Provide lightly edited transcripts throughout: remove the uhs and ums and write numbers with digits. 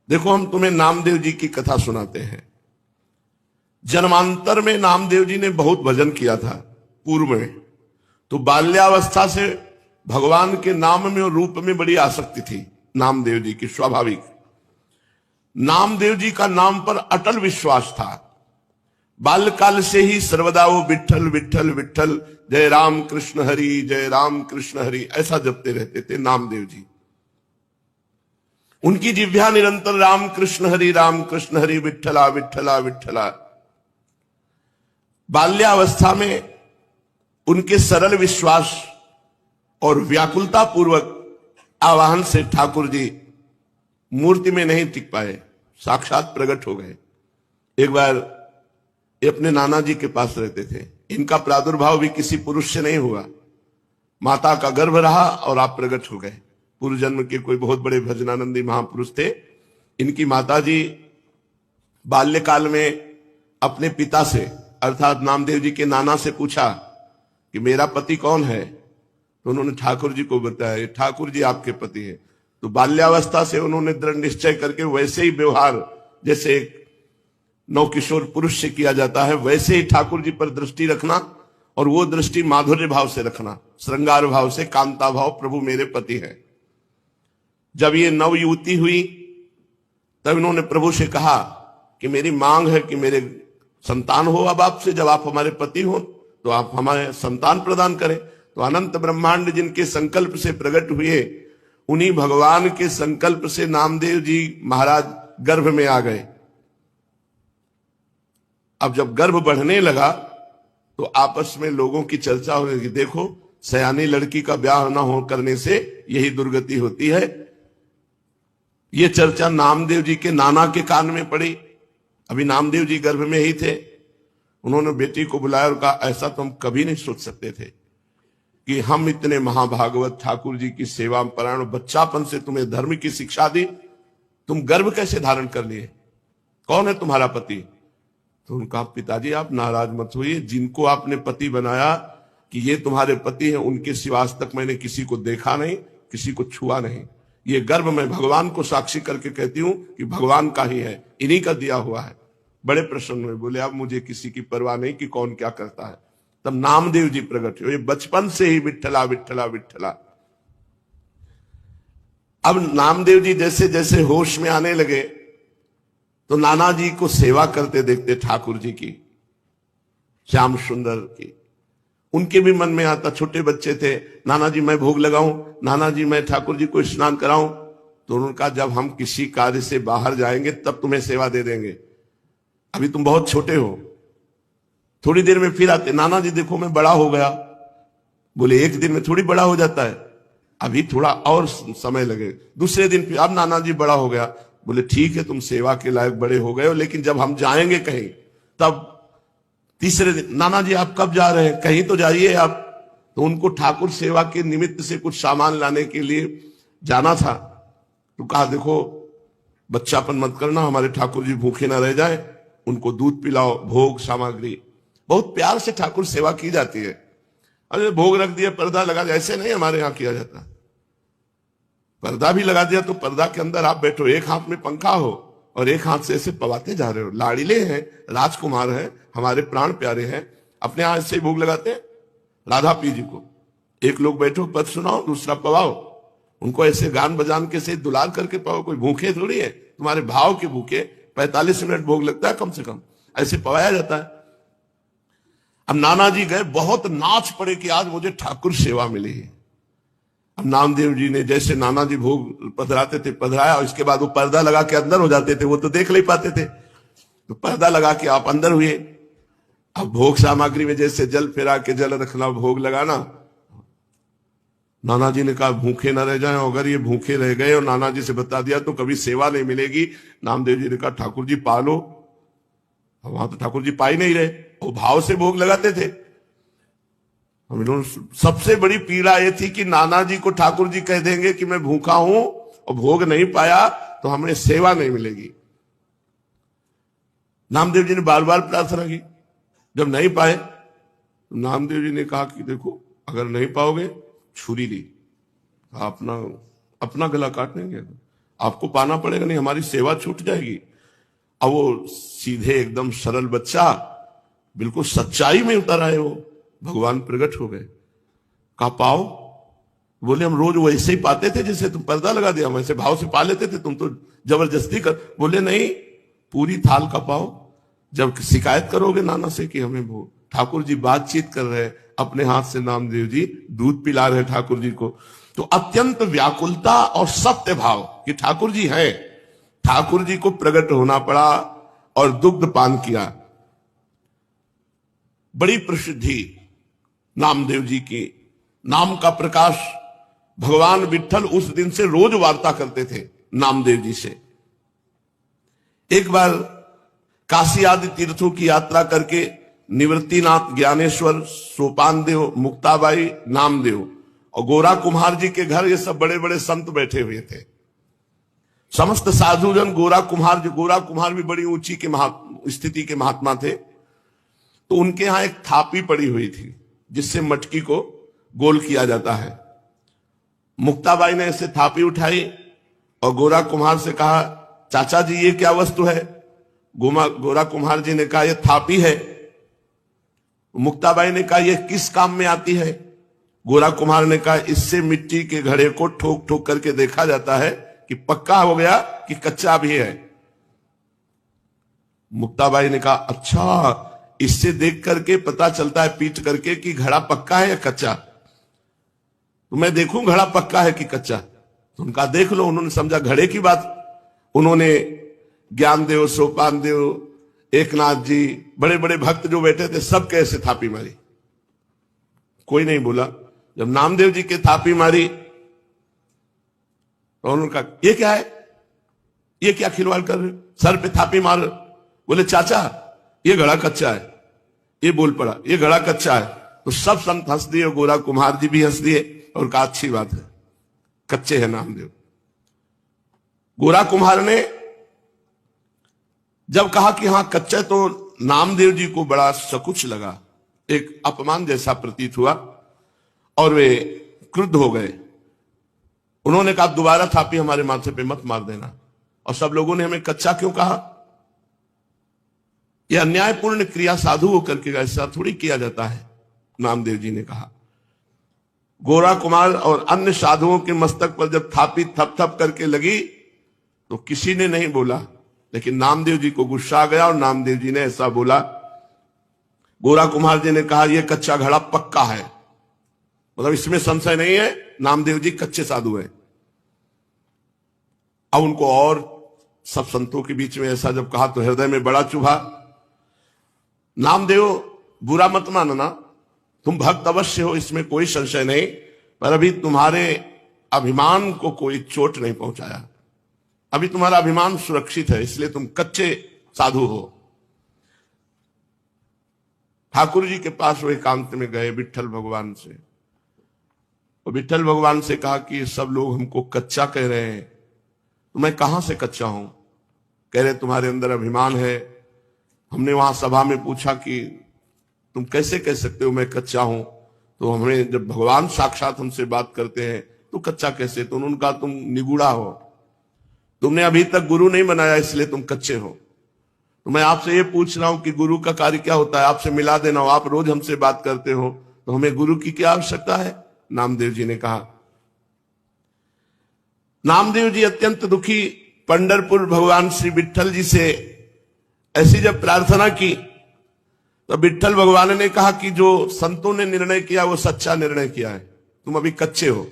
देखो, हम तुम्हें नामदेव जी की कथा सुनाते हैं। जन्मांतर में नामदेव जी ने बहुत भजन किया था पूर्व में, तो बाल्यावस्था से भगवान के नाम में और रूप में बड़ी आसक्ति थी नामदेव जी की, स्वाभाविक। नामदेव जी का नाम पर अटल विश्वास था। बाल्यकाल से ही सर्वदा वो विठ्ठल विठ्ठल विठ्ठल, जय राम कृष्ण हरि, जय राम कृष्ण हरि, ऐसा जपते रहते थे नामदेव जी। उनकी जिह्वा निरंतर राम कृष्ण हरि विठ्ठला विठ्ठला विठ्ठला। बाल्यावस्था में उनके सरल विश्वास और व्याकुलता पूर्वक आवाहन से ठाकुर जी मूर्ति में नहीं टिक पाए, साक्षात प्रकट हो गए। एक बार ये अपने नाना जी के पास रहते थे। इनका प्रादुर्भाव भी किसी पुरुष से नहीं हुआ, माता का गर्भ रहा और आप प्रकट हो गए। पूर्व जन्म के कोई बहुत बड़े भजनानंदी महापुरुष थे। इनकी माता जी बाल्यकाल में अपने पिता से अर्थात नामदेव जी के नाना से पूछा कि मेरा पति कौन है, तो उन्होंने ठाकुर जी को बताया, ठाकुर जी आपके पति है। तो बाल्यावस्था से उन्होंने दृढ़ निश्चय करके वैसे ही व्यवहार जैसे एक नवकिशोर पुरुष से किया जाता है, वैसे ही ठाकुर जी पर दृष्टि रखना, और वो दृष्टि माधुर्य भाव से रखना, श्रृंगार भाव से, कांता भाव, प्रभु मेरे पति है। जब ये नव युवती हुई तब इन्होंने प्रभु से कहा कि मेरी मांग है कि मेरे संतान हो अब आपसे, जब आप हमारे पति हो तो आप हमारे संतान प्रदान करें। तो अनंत ब्रह्मांड जिनके संकल्प से प्रकट हुए, उन्हीं भगवान के संकल्प से नामदेव जी महाराज गर्भ में आ गए। अब जब गर्भ बढ़ने लगा तो आपस में लोगों की चर्चा हो रही, देखो सयानी लड़की का ब्याह न हो करने से यही दुर्गति होती है। ये चर्चा नामदेव जी के नाना के कान में पड़ी। अभी नामदेव जी गर्भ में ही थे। उन्होंने बेटी को बुलाया और कहा, ऐसा तो हम कभी नहीं सोच सकते थे कि हम इतने महाभागवत ठाकुर जी की सेवा परायण, बच्चापन से तुम्हें धर्म की शिक्षा दी, तुम गर्भ कैसे धारण कर लिए, कौन है तुम्हारा पति? तो उनका, पिताजी आप नाराज मत होइए, जिनको आपने पति बनाया कि ये तुम्हारे पति हैं, उनके सिवा आज तक मैंने किसी को देखा नहीं, किसी को छुआ नहीं। ये गर्भ मैं भगवान को साक्षी करके कहती हूं कि भगवान का ही है, इन्हीं का दिया हुआ है। बड़े प्रसन्न हुए, बोले अब मुझे किसी की परवाह नहीं कि कौन क्या करता है। तब नामदेव जी प्रकट हुए, बचपन से ही विठ्ठला विठ्ठला विठ्ठला। अब नामदेव जी जैसे जैसे होश में आने लगे तो नाना जी को सेवा करते देखते ठाकुर जी की, श्याम सुंदर की। उनके भी मन में आता, छोटे बच्चे थे, नाना जी मैं भोग लगाऊं, नाना जी मैं ठाकुर जी को स्नान कराऊं। तो उन्होंने कहा, जब हम किसी कार्य से बाहर जाएंगे तब तुम्हें सेवा दे देंगे, अभी तुम बहुत छोटे हो। थोड़ी देर में फिर आते, नाना जी देखो मैं बड़ा हो गया। बोले एक दिन में थोड़ी बड़ा हो जाता है, अभी थोड़ा और समय लगे। दूसरे दिन फिर, अब नाना जी बड़ा हो गया। बोले ठीक है, तुम सेवा के लायक बड़े हो गए हो, लेकिन जब हम जाएंगे कहीं तब। तीसरे दिन, नाना जी आप कब जा रहे हैं, कहीं तो जाइए आप। तो उनको ठाकुर सेवा के निमित्त से कुछ सामान लाने के लिए जाना था। तो कहा, देखो बच्चापन मत करना, हमारे ठाकुर जी भूखे ना रह जाए, उनको दूध पिलाओ, भोग सामग्री। बहुत प्यार से ठाकुर सेवा की जाती है। अरे भोग रख दिया, पर्दा लगा दिया, ऐसे नहीं हमारे यहां किया जाता। पर्दा भी लगा दिया तो पर्दा के अंदर आप बैठो, एक हाथ में पंखा हो और एक हाथ से ऐसे पवाते जा रहे हो। लाड़िले हैं, राजकुमार हैं, हमारे प्राण प्यारे हैं, अपने हाथ से भोग लगाते हैं राधा पी जी को। एक लोग बैठो पद सुनाओ, दूसरा पवाओ, उनको ऐसे गान बजान के से दुलार करके पाओ। कोई भूखे थोड़ी है, तुम्हारे भाव के भूखे। 45 मिनट भोग लगता है कम से कम, ऐसे पवाया जाता है। अब नाना जी गए, बहुत नाच पड़े कि आज मुझे ठाकुर सेवा मिली है। अब नामदेव जी ने जैसे नाना जी भोग पधराते थे पधराया, और इसके बाद वो पर्दा लगा के अंदर हो जाते थे, वो तो देख नहीं पाते थे। तो पर्दा लगा के आप अंदर हुए। अब भोग सामग्री में जैसे जल फेरा के जल रखना, भोग लगाना। नाना जी ने कहा भूखे ना रह जाएं, अगर ये भूखे रह गए और नाना जी से बता दिया तो कभी सेवा नहीं मिलेगी। नामदेव जी ने कहा ठाकुर जी पालो। वहां तो ठाकुर जी पा ही नहीं रहे, वो भाव से भोग लगाते थे। सबसे बड़ी पीड़ा ये थी कि नाना जी को ठाकुर जी कह देंगे कि मैं भूखा हूं और भोग नहीं पाया तो हमें सेवा नहीं मिलेगी। नामदेव जी ने बार बार प्रार्थना की, जब नहीं पाए तो नामदेव जी ने कहा कि देखो अगर नहीं पाओगे छुरी ली, अपना गला काट लेंगे। आपको पाना पड़ेगा, नहीं हमारी सेवा छूट जाएगी। अब वो सीधे एकदम सरल बच्चा बिल्कुल सच्चाई में उतर आए, वो भगवान प्रकट हो गए। कहा पाओ? बोले हम रोज वैसे ही पाते थे जैसे तुम पर्दा लगा दिया, हम ऐसे भाव से पा लेते थे, तुम तो जबरदस्ती कर। बोले नहीं, पूरी थाल का पाओ। जब शिकायत करोगे नाना से कि हमें वो ठाकुर जी बातचीत कर रहे हैं, अपने हाथ से नामदेव जी दूध पिला रहे ठाकुर जी को, तो अत्यंत व्याकुलता और सत्य भाव कि ठाकुर जी हैं, ठाकुर जी को प्रकट होना पड़ा और दुग्ध पान किया। बड़ी प्रसिद्धि नामदेव जी की, नाम का प्रकाश। भगवान विट्ठल उस दिन से रोज वार्ता करते थे नामदेव जी से। एक बार काशी आदि तीर्थों की यात्रा करके निवृत्तिनाथ, ज्ञानेश्वर, सोपानदेव, मुक्ताबाई, नामदेव और गोरा कुम्हार जी के घर ये सब बड़े बड़े संत बैठे हुए थे। समस्त साधुजन गोरा कुम्हार भी बड़ी ऊंची के स्थिति के महात्मा थे। तो उनके यहां एक थापी पड़ी हुई थी जिससे मटकी को गोल किया जाता है। मुक्ताबाई ने ऐसे थापी उठाई और गोरा कुम्हार से कहा, चाचा जी ये क्या वस्तु है? गोरा कुम्हार जी ने कहा, यह थापी है। मुक्ताबाई ने कहा, यह किस काम में आती है? गोरा कुम्हार ने कहा, इससे मिट्टी के घड़े को ठोक ठोक करके देखा जाता है कि पक्का हो गया कि कच्चा भी है। मुक्ताबाई ने कहा, अच्छा, इससे देख करके पता चलता है पीट करके कि घड़ा पक्का है या कच्चा? तो मैं देखूं घड़ा पक्का है कि कच्चा? तो उनका देख लो। उन्होंने समझा घड़े की बात। उन्होंने ज्ञानदेव, सोपानदेव, एकनाथ जी, बड़े बड़े भक्त जो बैठे थे, सब कैसे थापी मारी, कोई नहीं बोला। जब नामदेव जी के थापी मारी तो उन्होंने कहा, ये क्या है? ये क्या खिलवाड़ कर रहे हो? सर पे थापी मार। बोले चाचा ये घड़ा कच्चा है। ये बोल पड़ा, ये घड़ा कच्चा है। तो सब संत हंस दिए, गोरा कुम्हार जी भी हंस दिए और कहा, अच्छी बात है, कच्चे है नामदेव। गोरा कुम्हार ने जब कहा कि हां कच्चा, तो नामदेव जी को बड़ा सकुच लगा, एक अपमान जैसा प्रतीत हुआ और वे क्रुद्ध हो गए। उन्होंने कहा, दोबारा थापी हमारे माथे पे मत मार देना। और सब लोगों ने हमें कच्चा क्यों कहा? यह अन्यायपूर्ण क्रिया साधु होकर के ऐसा थोड़ी किया जाता है, नामदेव जी ने कहा। गोरा कुमार और अन्य साधुओं के मस्तक पर जब थापी थप थप करके लगी तो किसी ने नहीं बोला, लेकिन नामदेव जी को गुस्सा आ गया और नामदेव जी ने ऐसा बोला। गोरा कुमार जी ने कहा, यह कच्चा घड़ा पक्का है, मतलब इसमें संशय नहीं है, नामदेव जी कच्चे साधु हैं। अब उनको और सब संतों के बीच में ऐसा जब कहा तो हृदय में बड़ा चुभा। नामदेव बुरा मत मानना, तुम भक्त अवश्य हो, इसमें कोई संशय नहीं, पर अभी तुम्हारे अभिमान को कोई चोट नहीं पहुंचाया, अभी तुम्हारा अभिमान सुरक्षित है, इसलिए तुम कच्चे साधु हो। ठाकुर जी के पास वो एकांत में गए विट्ठल भगवान से, और विट्ठल भगवान से कहा कि सब लोग हमको कच्चा कह रहे हैं, तो मैं कहां से कच्चा हूं? कह रहे तुम्हारे अंदर अभिमान है। हमने वहां सभा में पूछा कि तुम कैसे कह सकते हो मैं कच्चा हूं? तो हमें जब भगवान साक्षात हमसे बात करते हैं तो कच्चा कैसे? तो उन्होंने कहा तुम निगूढ़ा हो, तुमने अभी तक गुरु नहीं बनाया, इसलिए तुम कच्चे हो। तो मैं आपसे ये पूछ रहा हूं कि गुरु का कार्य क्या होता है? आपसे मिला देना हो, आप रोज हमसे बात करते हो, तो हमें गुरु की क्या आवश्यकता है? नामदेव जी ने कहा। नामदेव जी अत्यंत दुखी पंढरपुर भगवान श्री विट्ठल जी से ऐसी जब प्रार्थना की तो विट्ठल भगवान ने कहा कि जो संतों ने निर्णय किया वो सच्चा निर्णय किया है, तुम अभी कच्चे हो।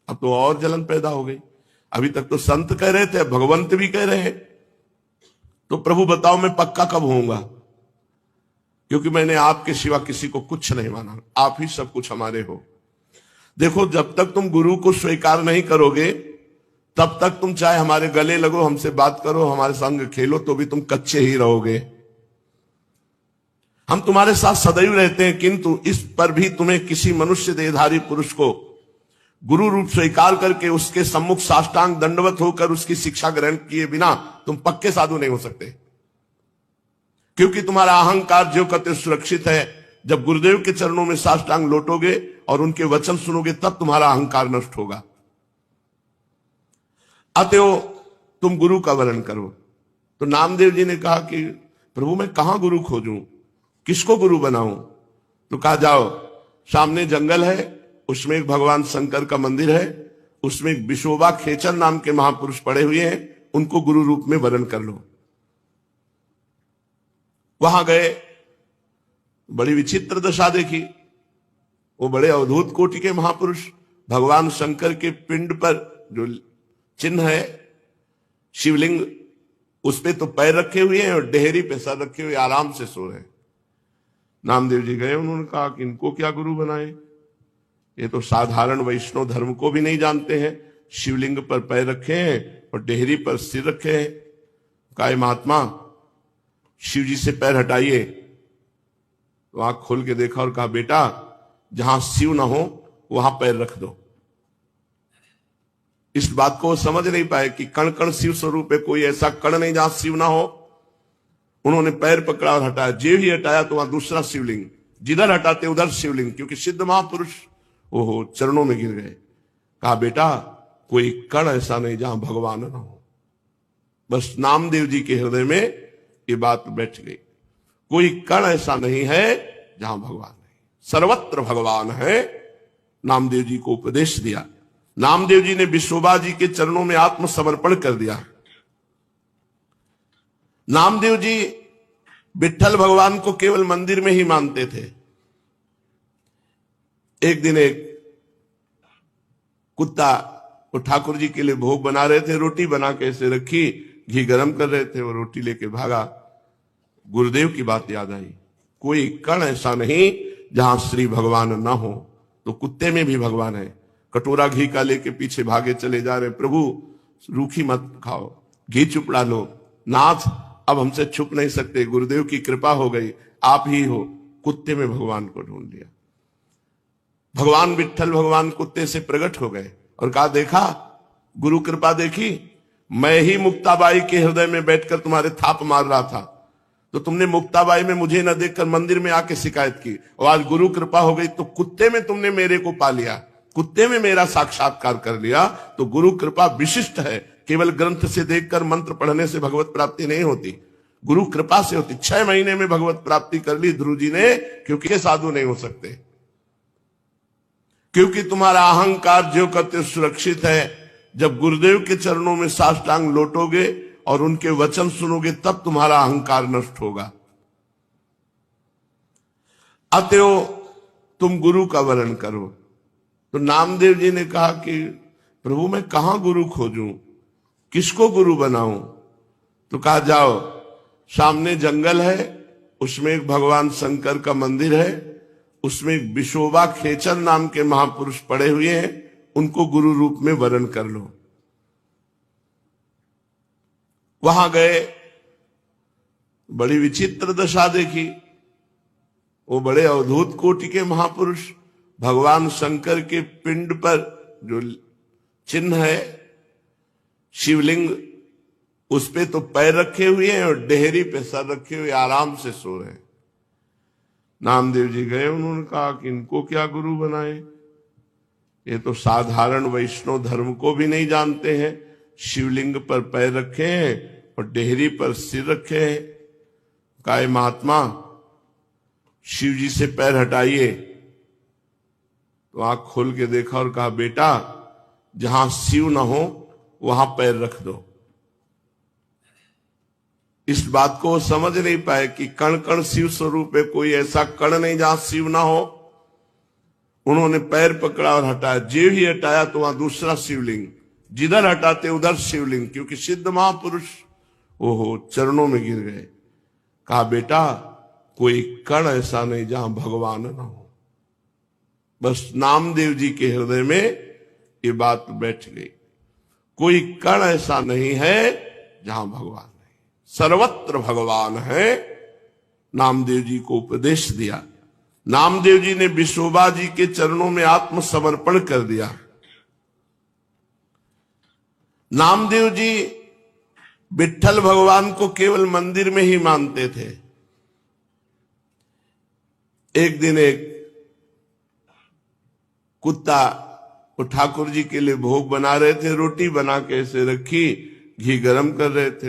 अब तो और जलन पैदा हो गई, अभी तक तो संत कह रहे थे, भगवंत भी कह रहे हैं, तो प्रभु बताओ मैं पक्का कब होऊंगा? क्योंकि मैंने आपके सिवा किसी को कुछ नहीं माना, आप ही सब कुछ हमारे हो। देखो जब तक तुम गुरु को स्वीकार नहीं करोगे तब तक तुम चाहे हमारे गले लगो, हमसे बात करो, हमारे संग खेलो, तो भी तुम कच्चे ही रहोगे। हम तुम्हारे साथ सदैव रहते हैं, किंतु इस पर भी तुम्हें किसी मनुष्य देहधारी पुरुष को गुरु रूप स्वीकार करके उसके सम्मुख साष्टांग दंडवत होकर उसकी शिक्षा ग्रहण किए बिना तुम पक्के साधु नहीं हो सकते। क्योंकि तुम्हारा अहंकार जो कते सुरक्षित है, जब गुरुदेव के चरणों में साष्टांग लौटोगे और उनके वचन सुनोगे तब तुम्हारा अहंकार नष्ट होगा। अतएव तुम गुरु का वर्ण करो। तो नामदेव जी ने कहा कि प्रभु मैं कहां गुरु खोजूं, किसको गुरु बनाऊं? तो कहा जाओ, सामने जंगल है, उसमें एक भगवान शंकर का मंदिर है, उसमें एक विशोबा खेचर नाम के महापुरुष पड़े हुए हैं, उनको गुरु रूप में वर्ण कर लो। वहां गए, बड़ी विचित्र दशा देखी। वो बड़े अवधूत कोटि के महापुरुष, भगवान शंकर के पिंड पर जो चिन्ह है शिवलिंग, उस पे तो पैर रखे हुए हैं और डेहरी पे सर रखे हुए आराम से सो रहे हैं। नामदेव जी गए, उन्होंने कहा कि इनको क्या गुरु बनाए, ये तो साधारण वैष्णव धर्म को भी नहीं जानते हैं। शिवलिंग पर पैर रखे हैं और डेहरी पर सिर रखे हैं। कहा महात्मा शिव जी से पैर हटाइए। तो आंख खोल के देखा और कहा बेटा जहां शिव ना हो वहां पैर रख दो। इस बात को समझ नहीं पाए कि कण कण शिव स्वरूप है, कोई ऐसा कण नहीं जहां शिव ना हो। उन्होंने पैर पकड़ा और हटाया, जे ही हटाया तो वहां दूसरा शिवलिंग, जिधर हटाते उधर शिवलिंग, क्योंकि सिद्ध महापुरुष ओहो चरणों में गिर गए। कहा बेटा कोई कण ऐसा नहीं जहां भगवान ना हो। बस नामदेव जी के हृदय में ये बात बैठ गई, कोई कण ऐसा नहीं है जहां भगवान नहीं, सर्वत्र भगवान है। नामदेव जी को उपदेश दिया। नामदेव जी ने विश्वोबा जी के चरणों में आत्मसमर्पण कर दिया। नामदेव जी विट्ठल भगवान को केवल मंदिर में ही मानते थे। एक दिन एक कुत्ता वो ठाकुर जी के लिए भोग बना रहे थे, रोटी बना के ऐसे रखी, घी गरम कर रहे थे, वो रोटी लेके भागा। गुरुदेव की बात याद आई, कोई कण ऐसा नहीं जहां श्री भगवान ना हो। तो कुत्ते में भी भगवान है। कटोरा घी का लेके पीछे भागे चले जा रहे, प्रभु रूखी मत खाओ, घी चुपड़ा लो। नाथ अब हमसे छुप नहीं सकते, गुरुदेव की कृपा हो गई, आप ही हो। कुत्ते में भगवान को ढूंढ लिया। भगवान विट्ठल भगवान कुत्ते से प्रकट हो गए और कहा देखा गुरु कृपा देखी, मैं ही मुक्ताबाई के हृदय में बैठकर तुम्हारे थाप मार रहा था, तो तुमने मुक्ताबाई में मुझे न देखकर मंदिर में आके शिकायत की, और आज गुरु कृपा हो गई तो कुत्ते में तुमने मेरे को पा लिया, कुत्ते में मेरा साक्षात्कार कर लिया। तो गुरु कृपा विशिष्ट है, केवल ग्रंथ से देखकर मंत्र पढ़ने से भगवत प्राप्ति नहीं होती, गुरु कृपा से होती। 6 महीने में भगवत प्राप्ति कर ली ध्रुव जी ने, क्योंकि ये साधु नहीं हो सकते, क्योंकि तुम्हारा अहंकार जो कहते सुरक्षित है। जब गुरुदेव के चरणों में साष्टांग लौटोगे और उनके वचन सुनोगे तब तुम्हारा अहंकार नष्ट होगा। अतएव तुम गुरु का वर्ण करो। तो नामदेव जी ने कहा कि प्रभु मैं कहां गुरु खोजूं, किसको गुरु बनाऊं? तो कहा जाओ, सामने जंगल है, उसमें एक भगवान शंकर का मंदिर है, उसमें एक विशोबा खेचर नाम के महापुरुष पड़े हुए हैं, उनको गुरु रूप में वर्ण कर लो। वहां गए, बड़ी विचित्र दशा देखी। वो बड़े अवधूत कोटि के महापुरुष, भगवान शंकर के पिंड पर जो चिन्ह है शिवलिंग, उस पे तो पैर रखे हुए हैं और डेहरी पे सर रखे हुए आराम से सो रहे हैं। नामदेव जी गए, उन्होंने कहा कि इनको क्या गुरु बनाए, ये तो साधारण वैष्णव धर्म को भी नहीं जानते हैं। शिवलिंग पर पैर रखे हैं और डेहरी पर सिर रखे हैं। कहा महात्मा शिव जी से पैर हटाइए। तो आंख खोल के देखा और कहा बेटा जहां शिव ना हो वहां पैर रख दो। इस बात को समझ नहीं पाए कि कण कण शिव स्वरूप है, कोई ऐसा कण नहीं जहां शिव ना हो। उन्होंने पैर पकड़ा और हटाया, जे ही हटाया तो वहां दूसरा शिवलिंग, जिधर हटाते उधर शिवलिंग, क्योंकि सिद्ध महापुरुष ओहो चरणों में गिर गए। कहा बेटा कोई कण ऐसा नहीं जहां भगवान ना हो। बस नामदेव जी के हृदय में ये बात बैठ गई, कोई कण ऐसा नहीं है जहां भगवान नहीं, सर्वत्र भगवान है। नामदेव जी को उपदेश दिया। नामदेव जी ने विश्वोबा जी के चरणों में आत्मसमर्पण कर दिया। नामदेव जी विट्ठल भगवान को केवल मंदिर में ही मानते थे। एक दिन एक कुत्ता वो ठाकुर जी के लिए भोग बना रहे थे, रोटी बना के ऐसे रखी, घी गरम कर रहे थे।